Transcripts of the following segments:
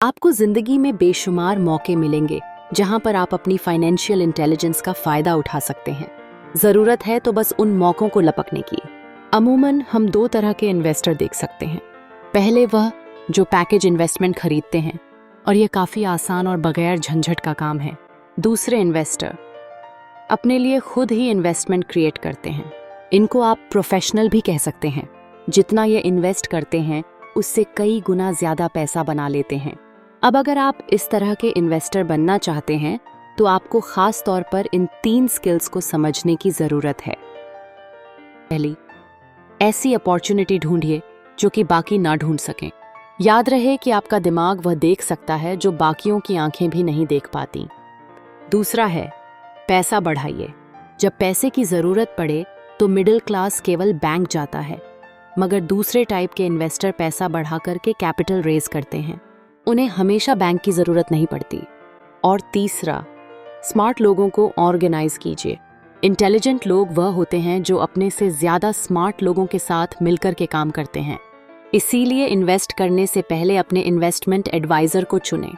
आपको जिंदगी में बेशुमार मौके मिलेंगे जहां पर आप अपनी फाइनेंशियल इंटेलिजेंस का फायदा उठा सकते हैं। जरूरत है तो बस उन मौकों को लपकने की। अमूमन हम दो तरह के इन्वेस्टर देख सकते हैं। पहले वह जो पैकेज इन्वेस्टमेंट खरीदते हैं और यह काफ़ी आसान और बगैर झंझट का काम है। दूसरे इन्वेस्टर अपने लिए खुद ही इन्वेस्टमेंट क्रिएट करते हैं। इनको आप प्रोफेशनल भी कह सकते हैं। जितना ये इन्वेस्ट करते हैं उससे कई गुना ज़्यादा पैसा बना लेते हैं। अब अगर आप इस तरह के इन्वेस्टर बनना चाहते हैं तो आपको ख़ास तौर पर इन 3 स्किल्स को समझने की ज़रूरत है। पहली, ऐसी अपॉर्चुनिटी ढूंढिए जो कि बाकी ना ढूंढ सकें। याद रहे कि आपका दिमाग वह देख सकता है जो बाकियों की आंखें भी नहीं देख पाती। दूसरा है, पैसा बढ़ाइए। जब पैसे की ज़रूरत पड़े तो मिडिल क्लास केवल बैंक जाता है, मगर दूसरे टाइप के इन्वेस्टर पैसा बढ़ा करके कैपिटल रेज करते हैं। उन्हें हमेशा बैंक की ज़रूरत नहीं पड़ती। और तीसरा, स्मार्ट लोगों को ऑर्गेनाइज कीजिए। इंटेलिजेंट लोग वह होते हैं जो अपने से ज़्यादा स्मार्ट लोगों के साथ मिलकर के काम करते हैं। इसीलिए इन्वेस्ट करने से पहले अपने इन्वेस्टमेंट एडवाइज़र को चुनें।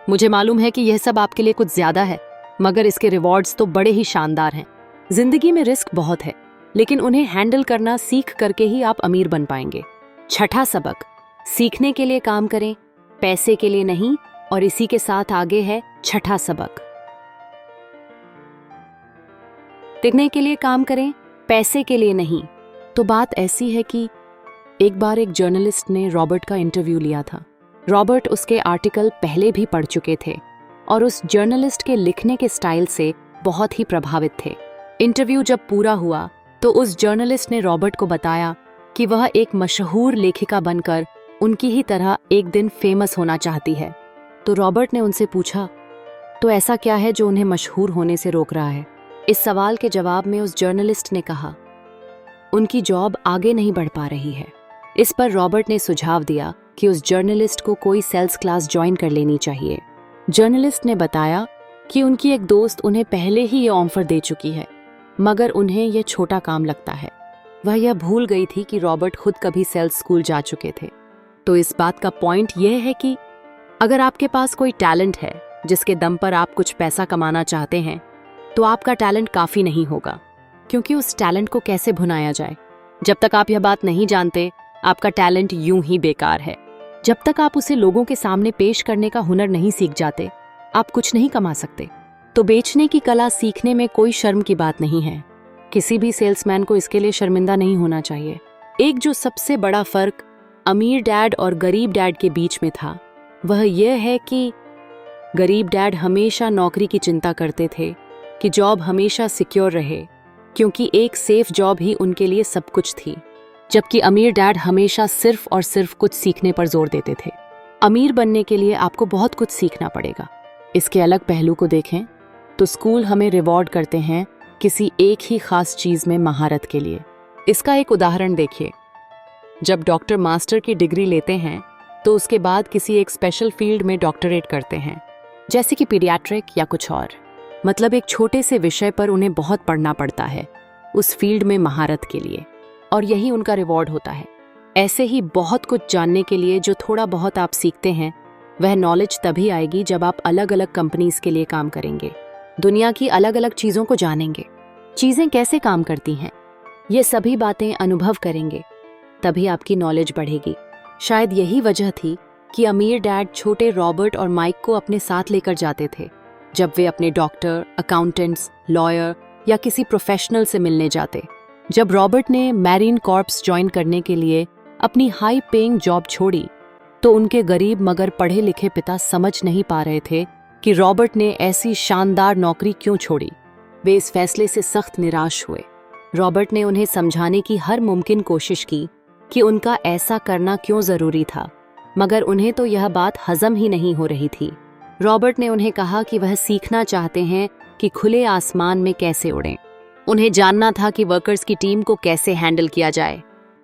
मुझे मालूम है कि यह सब आपके लिए कुछ ज़्यादा है, मगर इसके रिवॉर्ड्स तो बड़े ही शानदार हैं। जिंदगी में रिस्क बहुत है, लेकिन उन्हें हैंडल करना सीख करके ही आप अमीर बन पाएंगे। छठा सबक, सीखने के लिए काम करें, पैसे के लिए नहीं। और इसी के साथ आगे है छठा सबक, टिकने के लिए काम करें, पैसे के लिए नहीं। तो बात ऐसी है कि एक बार एक जर्नलिस्ट ने रॉबर्ट का इंटरव्यू लिया था। रॉबर्ट उसके आर्टिकल पहले भी पढ़ चुके थे और उस जर्नलिस्ट के लिखने के स्टाइल से बहुत ही प्रभावित थे। इंटरव्यू जब पूरा हुआ तो उस जर्नलिस्ट ने रॉबर्ट को बताया कि वह एक मशहूर लेखिका बनकर उनकी ही तरह एक दिन फेमस होना चाहती है। तो रॉबर्ट ने उनसे पूछा, तो ऐसा क्या है जो उन्हें मशहूर होने से रोक रहा है? इस सवाल के जवाब में उस जर्नलिस्ट ने कहा, उनकी जॉब आगे नहीं बढ़ पा रही है। इस पर रॉबर्ट ने सुझाव दिया कि उस जर्नलिस्ट को कोई सेल्स क्लास ज्वाइन कर लेनी चाहिए। जर्नलिस्ट ने बताया कि उनकी एक दोस्त उन्हें पहले ही ये ऑफर दे चुकी है, मगर उन्हें यह छोटा काम लगता है। वह यह भूल गई थी कि रॉबर्ट खुद कभी सेल्स स्कूल जा चुके थे। तो इस बात का पॉइंट यह है कि अगर आपके पास कोई टैलेंट है जिसके दम पर आप कुछ पैसा कमाना चाहते हैं, तो आपका टैलेंट काफ़ी नहीं होगा, क्योंकि उस टैलेंट को कैसे भुनाया जाए। जब तक आप यह बात नहीं जानते, आपका टैलेंट यूं ही बेकार है। जब तक आप उसे लोगों के सामने पेश करने का हुनर नहीं सीख जाते, आप कुछ नहीं कमा सकते। तो बेचने की कला सीखने में कोई शर्म की बात नहीं है। किसी भी सेल्समैन को इसके लिए शर्मिंदा नहीं होना चाहिए। एक जो सबसे बड़ा फर्क अमीर डैड और गरीब डैड के बीच में था, वह यह है कि गरीब डैड हमेशा नौकरी की चिंता करते थे कि जॉब हमेशा सिक्योर रहे, क्योंकि एक सेफ जॉब ही उनके लिए सब कुछ थी। जबकि अमीर डैड हमेशा सिर्फ और सिर्फ कुछ सीखने पर जोर देते थे। अमीर बनने के लिए आपको बहुत कुछ सीखना पड़ेगा। इसके अलग पहलू को देखें तो स्कूल हमें रिवॉर्ड करते हैं किसी एक ही खास चीज़ में महारत के लिए। इसका एक उदाहरण देखिए। जब डॉक्टर मास्टर की डिग्री लेते हैं तो उसके बाद किसी एक स्पेशल फील्ड में डॉक्टरेट करते हैं, जैसे कि पीडियाट्रिक या कुछ और। मतलब एक छोटे से विषय पर उन्हें बहुत पढ़ना पड़ता है उस फील्ड में महारत के लिए, और यही उनका रिवॉर्ड होता है। ऐसे ही बहुत कुछ जानने के लिए जो थोड़ा बहुत आप सीखते हैं, वह नॉलेज तभी आएगी जब आप अलग अलग कंपनीज के लिए काम करेंगे, दुनिया की अलग अलग चीज़ों को जानेंगे, चीज़ें कैसे काम करती हैं, ये सभी बातें अनुभव करेंगे, तभी आपकी नॉलेज बढ़ेगी। शायद यही वजह थी कि अमीर डैड छोटे रॉबर्ट और माइक को अपने साथ लेकर जाते थे जब वे अपने डॉक्टर, अकाउंटेंट्स, लॉयर या किसी प्रोफेशनल से मिलने जाते। जब रॉबर्ट ने मैरीन कॉर्प्स ज्वाइन करने के लिए अपनी हाई पेइंग जॉब छोड़ी, तो उनके गरीब मगर पढ़े लिखे पिता समझ नहीं पा रहे थे कि रॉबर्ट ने ऐसी शानदार नौकरी क्यों छोड़ी। वे इस फैसले से सख्त निराश हुए। रॉबर्ट ने उन्हें समझाने की हर मुमकिन कोशिश की कि उनका ऐसा करना क्यों ज़रूरी था, मगर उन्हें तो यह बात हजम ही नहीं हो रही थी। रॉबर्ट ने उन्हें कहा कि वह सीखना चाहते हैं कि खुले आसमान में कैसे उड़ें। उन्हें जानना था कि वर्कर्स की टीम को कैसे हैंडल किया जाए।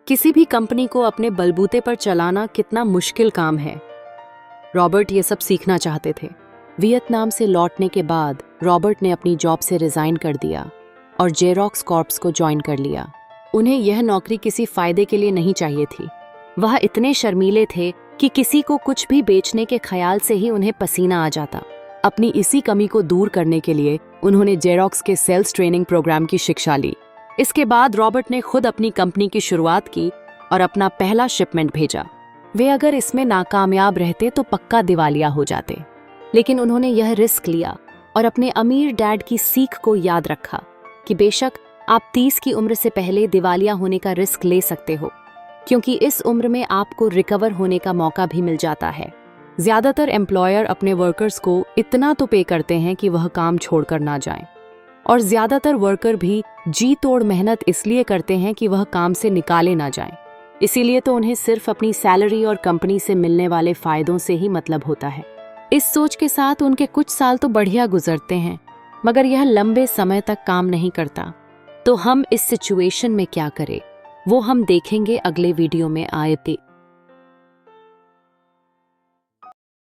किसी भी कंपनी को अपने बलबूते पर चलाना कितना मुश्किल काम है। रॉबर्ट ये सब सीखना चाहते थे। वियतनाम से लौटने के बाद रॉबर्ट ने अपनी जॉब से रिजाइन कर दिया और जेरोक्स कॉर्प्स को ज्वाइन कर लिया। उन्हें यह नौकरी किसी फायदे के लिए नहीं चाहिए थी। वह इतने शर्मीले थे कि किसी को कुछ भी बेचने के ख्याल से ही उन्हें पसीना आ जाता। अपनी इसी कमी को दूर करने के लिए उन्होंने जेरोक्स के सेल्स ट्रेनिंग प्रोग्राम की शिक्षा ली। इसके बाद रॉबर्ट ने खुद अपनी कंपनी की शुरुआत की और अपना पहला शिपमेंट भेजा। वे अगर इसमें नाकामयाब रहते तो पक्का दिवालिया हो जाते, लेकिन उन्होंने यह रिस्क लिया और अपने अमीर डैड की सीख को याद रखा कि बेशक आप 30 की उम्र से पहले दिवालिया होने का रिस्क ले सकते हो, क्योंकि इस उम्र में आपको रिकवर होने का मौका भी मिल जाता है। ज्यादातर एम्प्लॉयर अपने वर्कर्स को इतना तो पे करते हैं कि वह काम छोड़कर ना जाएं, और ज्यादातर वर्कर भी जी तोड़ मेहनत इसलिए करते हैं कि वह काम से निकाले ना जाएं। इसीलिए तो उन्हें सिर्फ अपनी सैलरी और कंपनी से मिलने वाले फायदों से ही मतलब होता है। इस सोच के साथ उनके कुछ साल तो बढ़िया गुजरते हैं, मगर यह लंबे समय तक काम नहीं करता। तो हम इस सिचुएशन में क्या करें, वो हम देखेंगे अगले वीडियो में। आए थे।